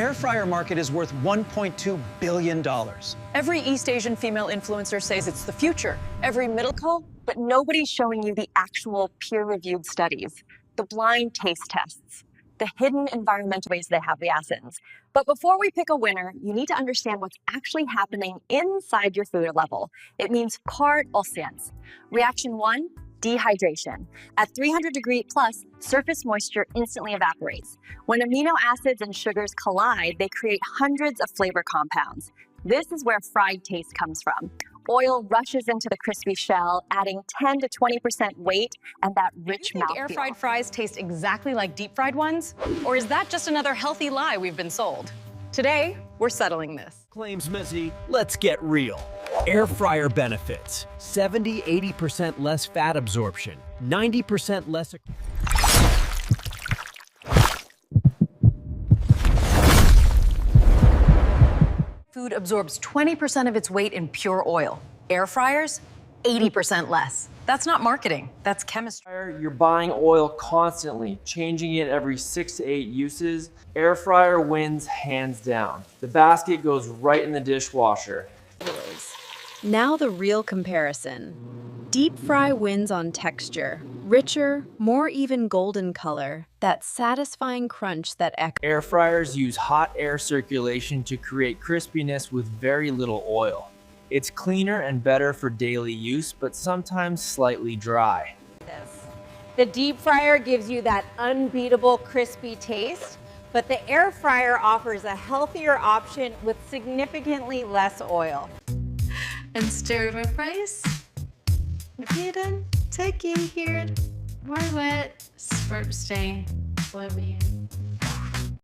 air fryer market is worth $1.2 billion. Every East Asian female influencer says it's the future. Every middle Cool, but nobody's showing you the actual peer-reviewed studies, the blind taste tests, the hidden environmental ways they have the acids. But before we pick a winner, you need to understand what's actually happening inside your food level. It means part au science. Reaction 1, dehydration. At 300 degrees plus, surface moisture instantly evaporates. When amino acids and sugars collide, they create hundreds of flavor compounds. This is where fried taste comes from. Oil rushes into the crispy shell, adding 10 to 20% weight and that rich mouthfeel. air fried fries taste exactly like deep fried ones? Or is that just another healthy lie we've been sold? Today, we're settling this. Claims messy, let's get real. Air fryer benefits: 70–80% less fat absorption, 90% less. Food absorbs 20% of its weight in pure oil. Air fryers, 80% less. That's not marketing, that's chemistry. You're buying oil constantly, changing it every 6 to 8 uses. Air fryer wins hands down. The basket goes right in the dishwasher. Now the real comparison. Deep fry wins on texture. Richer, more even golden color. That satisfying crunch that echoes. Air fryers use hot air circulation to create crispiness with very little oil. It's cleaner and better for daily use, but sometimes slightly dry. The deep fryer gives you that unbeatable crispy taste, but the air fryer offers a healthier option with significantly less oil. And stir over rice. Hidden, taking here. More wet, sperm stain, flamming.